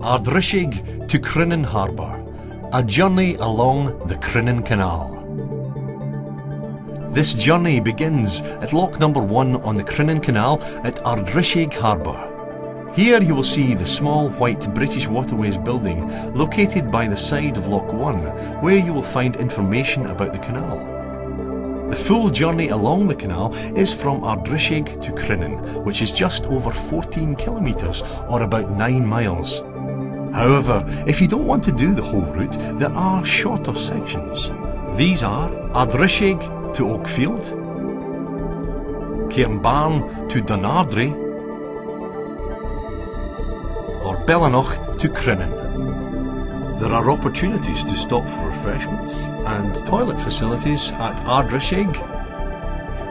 Ardrishaig to Crinan Harbour, a journey along the Crinan Canal. This journey begins at lock number 1 on the Crinan Canal at Ardrishaig Harbour. Here you will see the small white British Waterways building located by the side of Lock 1, where you will find information about the canal. The full journey along the canal is from Ardrishaig to Crinan, which is just over 14 kilometres or about 9 miles. However, if you don't want to do the whole route, there are shorter sections. These are Ardrishaig to OAKFIELD, Cairnbarn to Dunardry, or BELLANOCH to Crinan. There are opportunities to stop for refreshments and toilet facilities at Ardrishaig,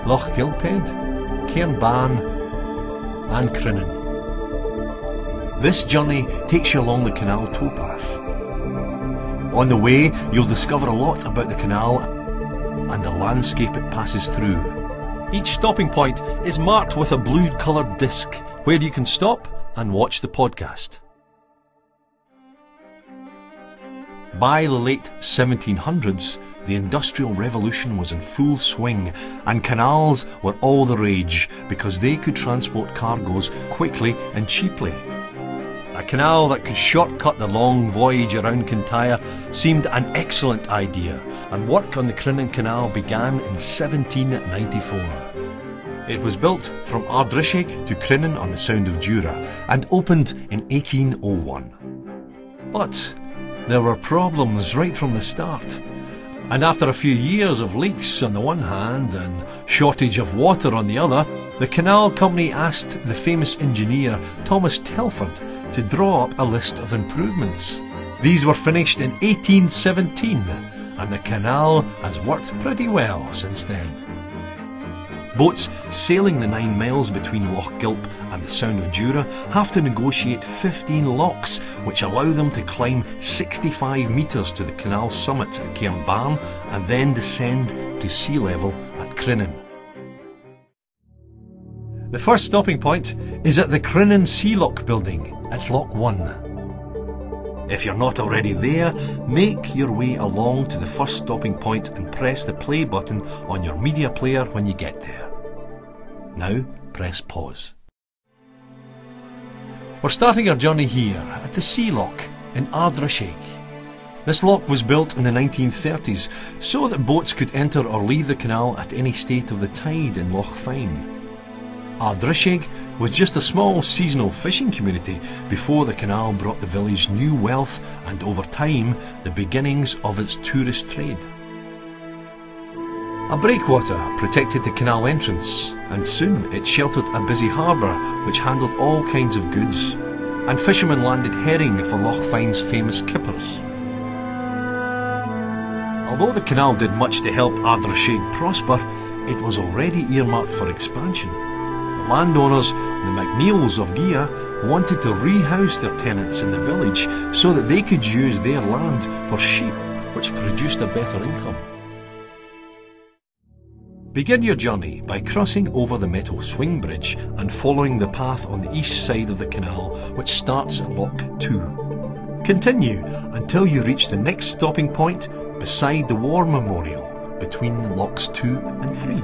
Loch Gilphead, Cairnbarn and Crinan. This journey takes you along the canal towpath. On the way you'll discover a lot about the canal and the landscape it passes through. Each stopping point is marked with a blue coloured disc where you can stop and watch the podcast. By the late 1700s, the Industrial Revolution was in full swing and canals were all the rage because they could transport cargoes quickly and cheaply. A canal that could shortcut the long voyage around Kintyre seemed an excellent idea, and work on the Crinan Canal began in 1794. It was built from Ardrishaig to Crinan on the Sound of Jura and opened in 1801. But there were problems right from the start, and after a few years of leaks on the one hand and shortage of water on the other, the canal company asked the famous engineer Thomas Telford to draw up a list of improvements. These were finished in 1817, and the canal has worked pretty well since then. Boats sailing the 9 miles between Loch Gilp and the Sound of Jura have to negotiate 15 locks, which allow them to climb 65 metres to the canal summit at Cairnbarn and then descend to sea level at Crinan. The first stopping point is at the Crinan Sea Lock building at Lock 1. If you're not already there, make your way along to the first stopping point and press the play button on your media player when you get there. Now press pause. We're starting our journey here at the Sea Lock in Ardrishaig. This lock was built in the 1930s so that boats could enter or leave the canal at any state of the tide in Loch Fyne. Ardrishaig was just a small seasonal fishing community before the canal brought the village new wealth and over time the beginnings of its tourist trade. A breakwater protected the canal entrance, and soon it sheltered a busy harbour which handled all kinds of goods, and fishermen landed herring for Loch Fyne's famous kippers. Although the canal did much to help Ardrishaig prosper, it was already earmarked for expansion. Landowners, the MacNeils of Gia, wanted to rehouse their tenants in the village so that they could use their land for sheep, which produced a better income. Begin your journey by crossing over the metal swing bridge and following the path on the east side of the canal, which starts at Lock 2. Continue until you reach the next stopping point beside the War Memorial between Locks 2 and 3.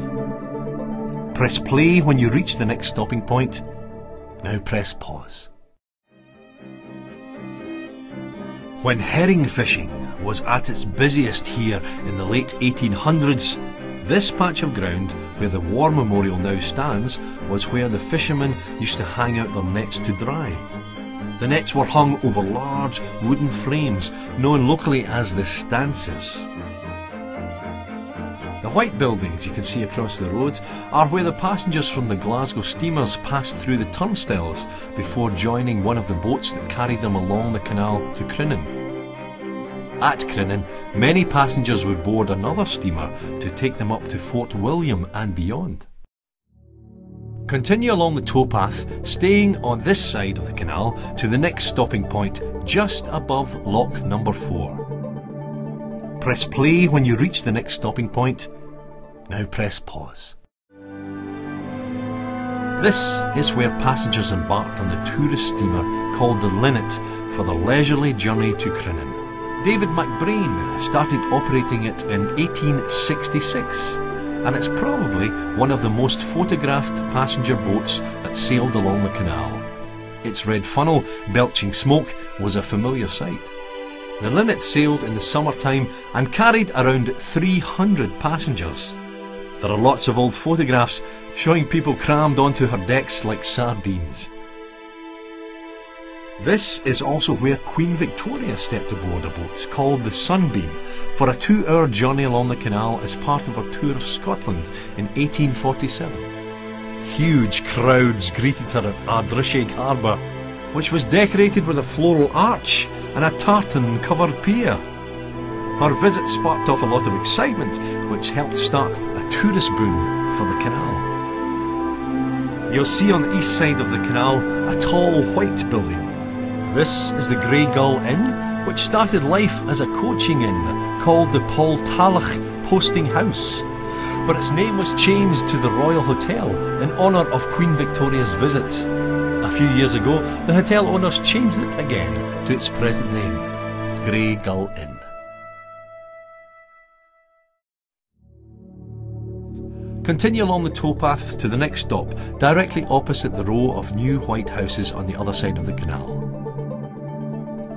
Press play when you reach the next stopping point. Now press pause. When herring fishing was at its busiest here in the late 1800s, this patch of ground where the War Memorial now stands was where the fishermen used to hang out their nets to dry. The nets were hung over large wooden frames known locally as the stances. The white buildings you can see across the road are where the passengers from the Glasgow steamers passed through the turnstiles before joining one of the boats that carried them along the canal to Crinan. At Crinan, many passengers would board another steamer to take them up to Fort William and beyond. Continue along the towpath, staying on this side of the canal to the next stopping point just above lock number 4. Press play when you reach the next stopping point. Now press pause. This is where passengers embarked on the tourist steamer called the Linnet for the leisurely journey to Crinan. David McBrain started operating it in 1866, and it's probably one of the most photographed passenger boats that sailed along the canal. Its red funnel, belching smoke, was a familiar sight. The Linnet sailed in the summertime and carried around 300 passengers. There are lots of old photographs showing people crammed onto her decks like sardines. This is also where Queen Victoria stepped aboard a boat called the Sunbeam for a 2-hour journey along the canal as part of her tour of Scotland in 1847. Huge crowds greeted her at Ardrishaig harbour, which was decorated with a floral arch and a tartan-covered pier. Her visit sparked off a lot of excitement, which helped start a tourist boom for the canal. You'll see on the east side of the canal a tall white building. This is the Grey Gull Inn, which started life as a coaching inn called the Poltalloch Posting House, but its name was changed to the Royal Hotel in honour of Queen Victoria's visit. A few years ago, the hotel owners changed it again to its present name, Grey Gull Inn. Continue along the towpath to the next stop, directly opposite the row of new white houses on the other side of the canal.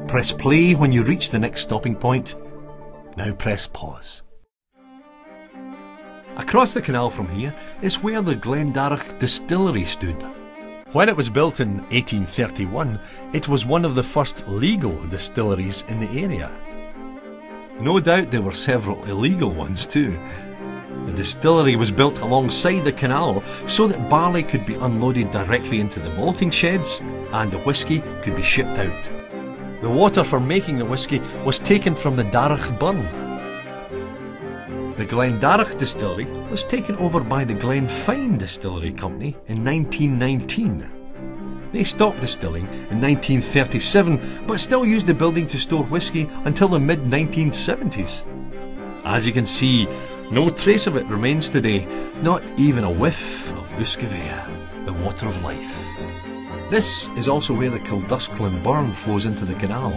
Press play when you reach the next stopping point. Now press pause. Across the canal from here is where the Glendarach distillery stood. When it was built in 1831, it was one of the first legal distilleries in the area. No doubt there were several illegal ones too. The distillery was built alongside the canal so that barley could be unloaded directly into the malting sheds and the whisky could be shipped out. The water for making the whisky was taken from the Darach burn. The Glendarach distillery was taken over by the Glenfine Distillery Company in 1919. They stopped distilling in 1937 but still used the building to store whisky until the mid-1970s. As you can see, no trace of it remains today, not even a whiff of Uskevea, the water of life. This is also where the Kildusklen Burn flows into the canal.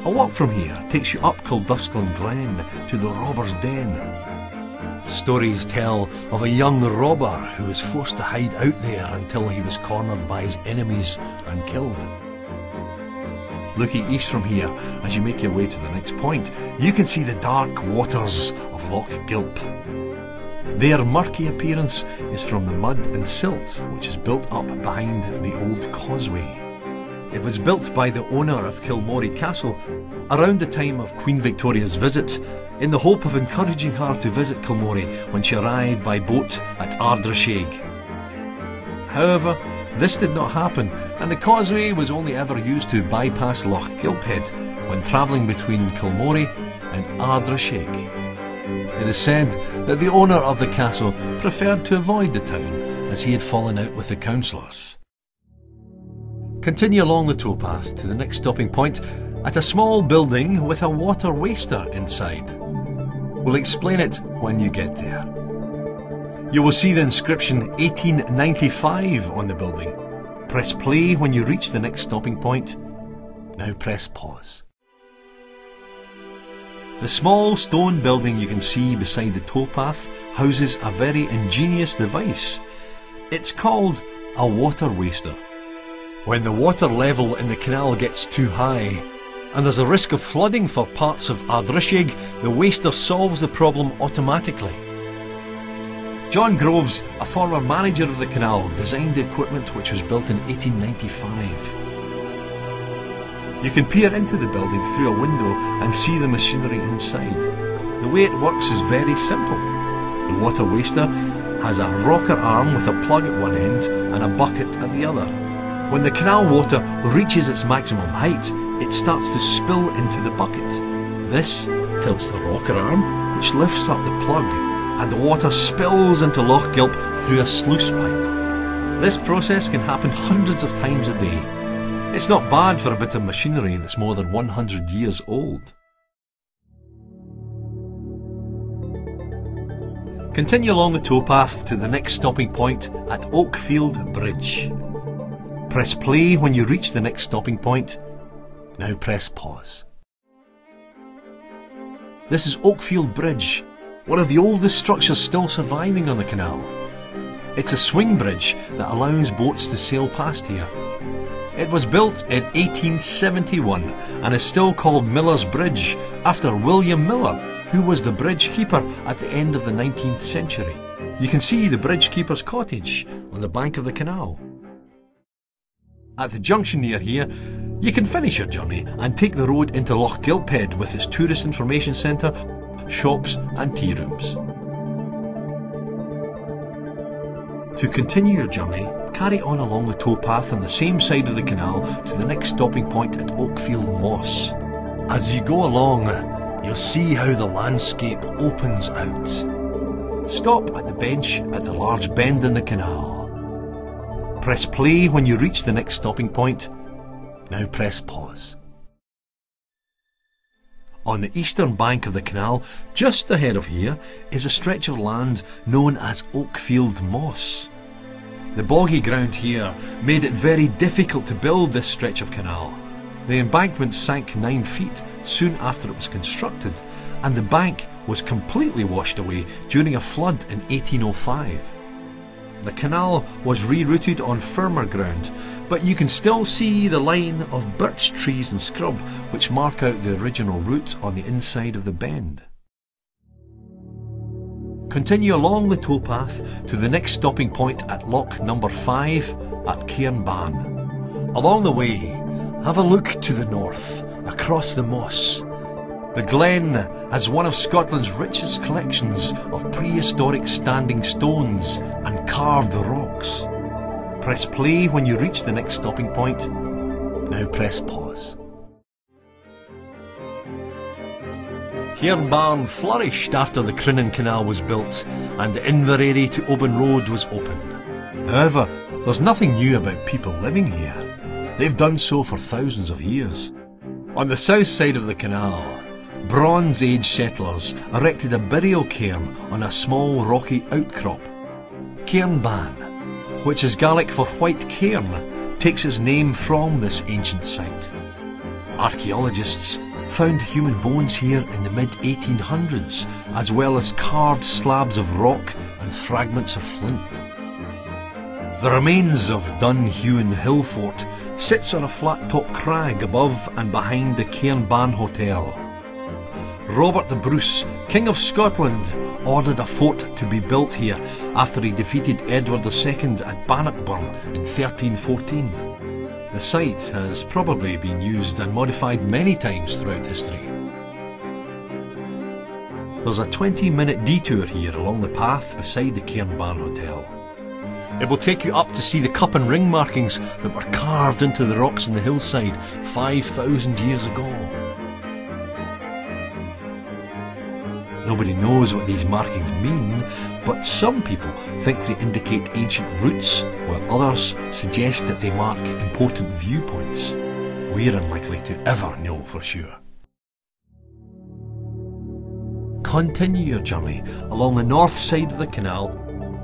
A walk from here takes you up Kildusklen Glen to the Robber's Den. Stories tell of a young robber who was forced to hide out there until he was cornered by his enemies and killed. Looking east from here, as you make your way to the next point, you can see the dark waters of Loch Gilp. Their murky appearance is from the mud and silt which is built up behind the old causeway. It was built by the owner of Kilmorey Castle around the time of Queen Victoria's visit, in the hope of encouraging her to visit Kilmorey when she arrived by boat at Ardrishaig. However, this did not happen, and the causeway was only ever used to bypass Loch Gilphead when travelling between Kilmorey and Ardrishaig. It is said that the owner of the castle preferred to avoid the town as he had fallen out with the councillors. Continue along the towpath to the next stopping point at a small building with a water waster inside. We'll explain it when you get there. You will see the inscription 1895 on the building. Press play when you reach the next stopping point. Now press pause. The small stone building you can see beside the towpath houses a very ingenious device. It's called a water waster. When the water level in the canal gets too high and there's a risk of flooding for parts of Ardrishaig, the waster solves the problem automatically. John Groves, a former manager of the canal, designed the equipment which was built in 1895. You can peer into the building through a window and see the machinery inside. The way it works is very simple. The water waster has a rocker arm with a plug at one end and a bucket at the other. When the canal water reaches its maximum height, it starts to spill into the bucket. This tilts the rocker arm, which lifts up the plug, and the water spills into Loch Gilp through a sluice pipe. This process can happen hundreds of times a day. It's not bad for a bit of machinery that's more than 100 years old. Continue along the towpath to the next stopping point at OAKFIELD Bridge. Press play when you reach the next stopping point. Now press pause. This is Oakfield Bridge, one of the oldest structures still surviving on the canal. It's a swing bridge that allows boats to sail past here. It was built in 1871 and is still called Miller's Bridge after William Miller, who was the bridge keeper at the end of the 19th century. You can see the bridge keeper's cottage on the bank of the canal. At the junction near here, you can finish your journey and take the road into Loch Gilphead with its tourist information centre, shops and tea rooms. To continue your journey, carry on along the towpath on the same side of the canal to the next stopping point at Oakfield Moss. As you go along, you'll see how the landscape opens out. Stop at the bench at the large bend in the canal. Press play when you reach the next stopping point. Now press pause. On the eastern bank of the canal, just ahead of here, is a stretch of land known as Oakfield Moss. The boggy ground here made it very difficult to build this stretch of canal. The embankment sank 9 feet soon after it was constructed, and the bank was completely washed away during a flood in 1805. The canal was rerouted on firmer ground, but you can still see the line of birch trees and scrub which mark out the original route on the inside of the bend. Continue along the towpath to the next stopping point at lock number 5 at Cairnban. Along the way, have a look to the north, across the moss. The glen has one of Scotland's richest collections of prehistoric standing stones and carved rocks. Press play when you reach the next stopping point. Now press pause. Cairnban flourished after the Crinan Canal was built and the Inverary to Oban Road was opened. However, there's nothing new about people living here. They've done so for thousands of years. On the south side of the canal, Bronze Age settlers erected a burial cairn on a small rocky outcrop. Cairnban, which is Gaelic for white cairn, takes its name from this ancient site. Archaeologists found human bones here in the mid-1800s, as well as carved slabs of rock and fragments of flint. The remains of Dunhuan Hill Fort sits on a flat-top crag above and behind the Cairnban Hotel. Robert the Bruce, King of Scotland, ordered a fort to be built here after he defeated Edward II at Bannockburn in 1314. The site has probably been used and modified many times throughout history. There's a 20-minute detour here along the path beside the Cairnban Hotel. It will take you up to see the cup and ring markings that were carved into the rocks on the hillside 5,000 years ago. Nobody knows what these markings mean, but some people think they indicate ancient routes, while others suggest that they mark important viewpoints. We're unlikely to ever know for sure. Continue your journey along the north side of the canal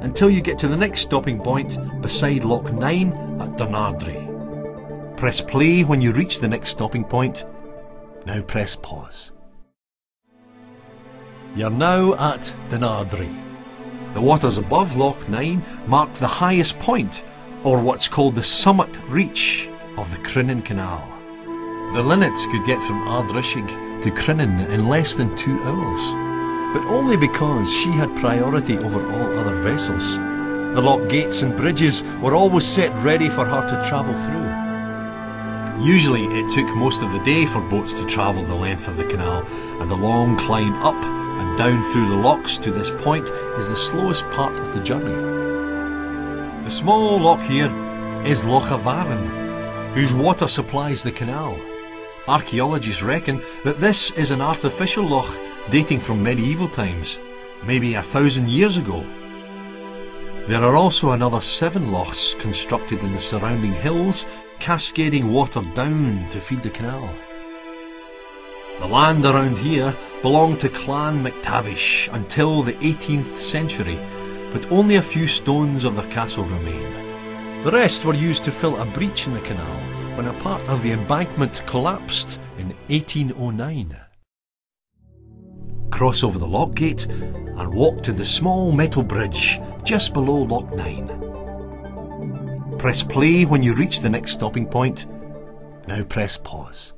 until you get to the next stopping point beside Loch 9 at Dunardry. Press play when you reach the next stopping point. Now press pause. You're now at Dunardry. The waters above Loch 9 mark the highest point, or what's called the summit reach, of the Crinan Canal. The Linnet could get from Ardrishaig to Crinan in less than 2 hours, but only because she had priority over all other vessels. The lock gates and bridges were always set ready for her to travel through. Usually it took most of the day for boats to travel the length of the canal, and the long climb up and down through the locks to this point is the slowest part of the journey. The small loch here is Loch Avarin, whose water supplies the canal. Archaeologists reckon that this is an artificial loch dating from medieval times, maybe 1,000 years ago. There are also another 7 lochs constructed in the surrounding hills, cascading water down to feed the canal. The land around here belonged to Clan MacTavish until the 18th century, but only a few stones of their castle remain. The rest were used to fill a breach in the canal when a part of the embankment collapsed in 1809. Cross over the lock gate and walk to the small metal bridge just below Lock 9. Press play when you reach the next stopping point. Now press pause.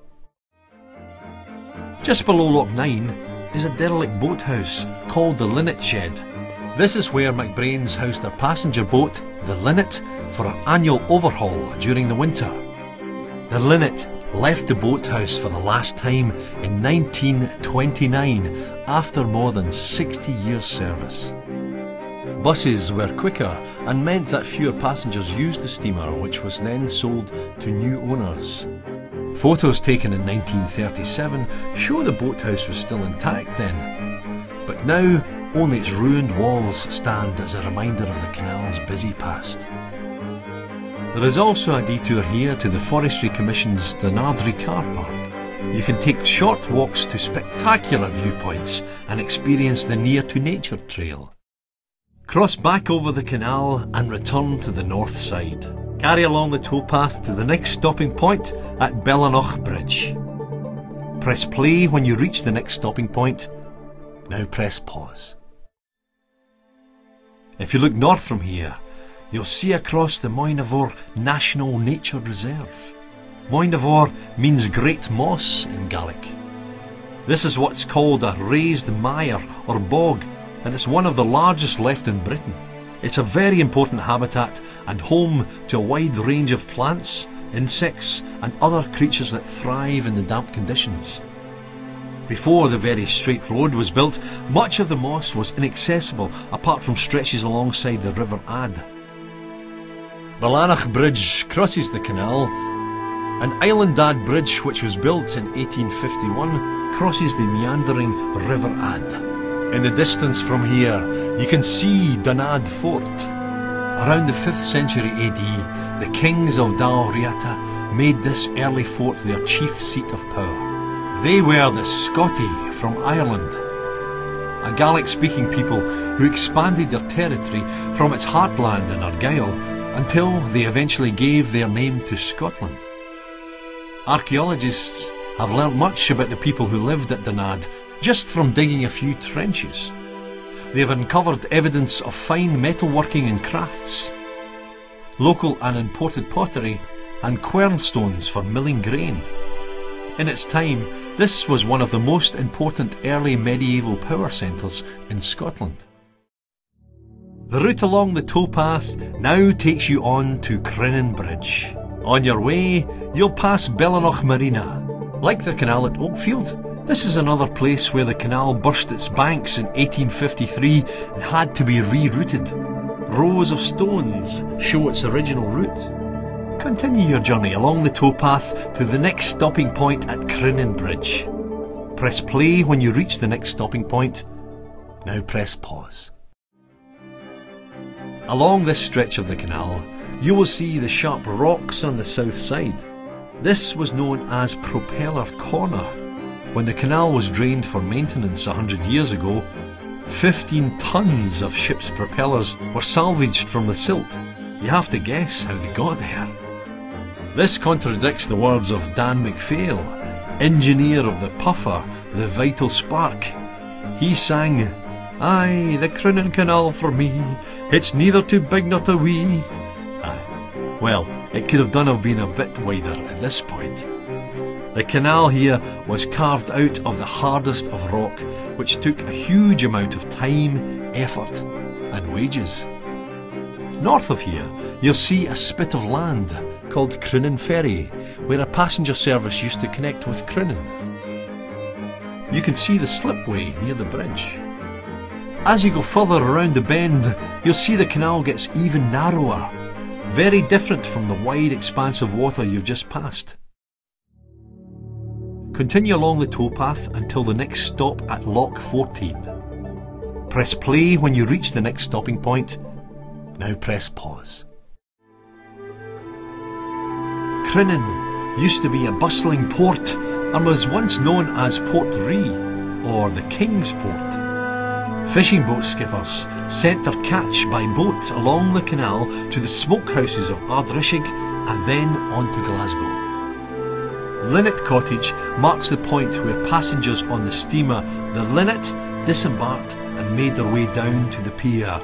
Just below Lock 9 is a derelict boathouse called the Linnet Shed. This is where McBrain's housed their passenger boat, the Linnet, for an annual overhaul during the winter. The Linnet left the boathouse for the last time in 1929 after more than 60 years' service. Buses were quicker and meant that fewer passengers used the steamer, which was then sold to new owners. Photos taken in 1937 show the boathouse was still intact then, but now only its ruined walls stand as a reminder of the canal's busy past. There is also a detour here to the Forestry Commission's Ardrishaig car park. You can take short walks to spectacular viewpoints and experience the Near to Nature trail. Cross back over the canal and return to the north side. Carry along the towpath to the next stopping point at BELLANOCH Bridge. Press play when you reach the next stopping point. Now press pause. If you look north from here, you'll see across the Moynavore National Nature Reserve. Moynavore means great moss in Gaelic. This is what's called a raised mire or bog, and it's one of the largest left in Britain. It's a very important habitat and home to a wide range of plants, insects and other creatures that thrive in the damp conditions. Before the very straight road was built, much of the moss was inaccessible apart from stretches alongside the River Ad. BELLANOCH Bridge crosses the canal. An Island Ad Bridge, which was built in 1851, crosses the meandering River Ad. In the distance from here, you can see Dunad Fort. Around the 5th century AD, the kings of Dalriata made this early fort their chief seat of power. They were the Scotti from Ireland, a Gaelic-speaking people who expanded their territory from its heartland in Argyll until they eventually gave their name to Scotland. Archaeologists have learnt much about the people who lived at Dunad just from digging a few trenches. They have uncovered evidence of fine metalworking and crafts, local and imported pottery, and quernstones for milling grain. In its time, this was one of the most important early medieval power centres in Scotland. The route along the towpath now takes you on to Crinan Bridge. On your way, you'll pass BELLANOCH Marina. Like the canal at Oakfield, this is another place where the canal burst its banks in 1853 and had to be rerouted. Rows of stones show its original route. Continue your journey along the towpath to the next stopping point at Crinan Bridge. Press play when you reach the next stopping point. Now press pause. Along this stretch of the canal, you will see the sharp rocks on the south side. This was known as Propeller Corner. When the canal was drained for maintenance 100 years ago, 15 tons of ships' propellers were salvaged from the silt. You have to guess how they got there. This contradicts the words of Dan McPhail, engineer of the Puffer, the Vital Spark. He sang, "Aye, the Crinan Canal for me, it's neither too big nor too wee." Well, it could have done have been a bit wider at this point. The canal here was carved out of the hardest of rock, which took a huge amount of time, effort and wages. North of here, you'll see a spit of land called Crinan Ferry, where a passenger service used to connect with Crinan. You can see the slipway near the bridge. As you go further around the bend, you'll see the canal gets even narrower, very different from the wide expanse of water you've just passed. Continue along the towpath until the next stop at Lock 14. Press play when you reach the next stopping point. Now press pause. Crinan used to be a bustling port and was once known as Port Ree, or the King's Port. Fishing boat skippers sent their catch by boat along the canal to the smokehouses of Ardrishaig and then on to Glasgow. Linnet Cottage marks the point where passengers on the steamer the Linnet disembarked and made their way down to the pier.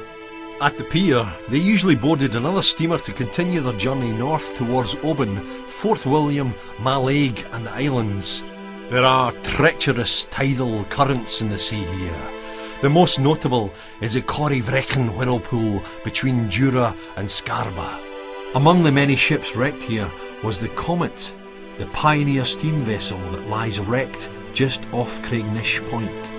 At the pier, they usually boarded another steamer to continue their journey north towards Oban, Fort William, Mallaig and the islands. There are treacherous tidal currents in the sea here. The most notable is the Corryvreckan whirlpool between Jura and Scarba. Among the many ships wrecked here was the Comet, the pioneer steam vessel that lies wrecked just off Craignish Point.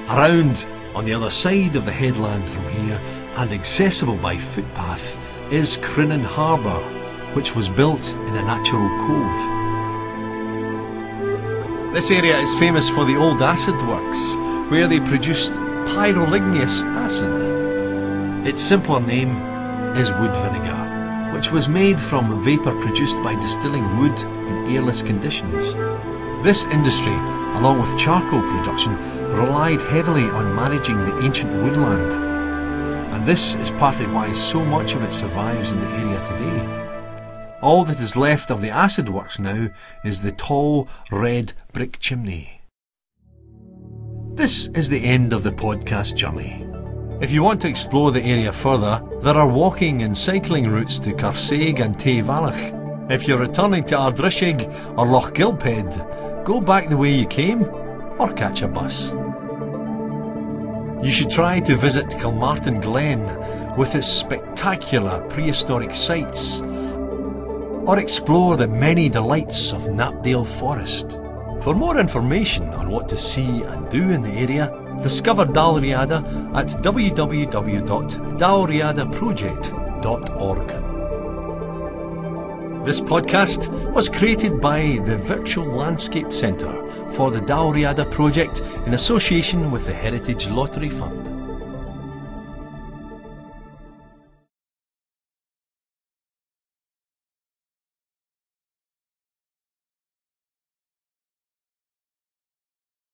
Around on the other side of the headland from here, and accessible by footpath, is Crinan Harbour, which was built in a natural cove. This area is famous for the old acid works, where they produced pyroligneous acid. Its simpler name is wood vinegar, which was made from vapour produced by distilling wood in airless conditions. This industry, along with charcoal production, relied heavily on managing the ancient woodland, and this is partly why so much of it survives in the area today. All that is left of the acid works now is the tall red brick chimney. This is the end of the podcast journey. If you want to explore the area further, there are walking and cycling routes to Carsaig and Tay Valach. If you're returning to Ardrishaig or Loch Gilphead, go back the way you came or catch a bus. You should try to visit Kilmartin Glen with its spectacular prehistoric sites, or explore the many delights of Knapdale Forest. For more information on what to see and do in the area, discover Dalriada at www.dalriadaproject.org. This podcast was created by the Virtual Landscape Centre for the Dalriada Project in association with the Heritage Lottery Fund.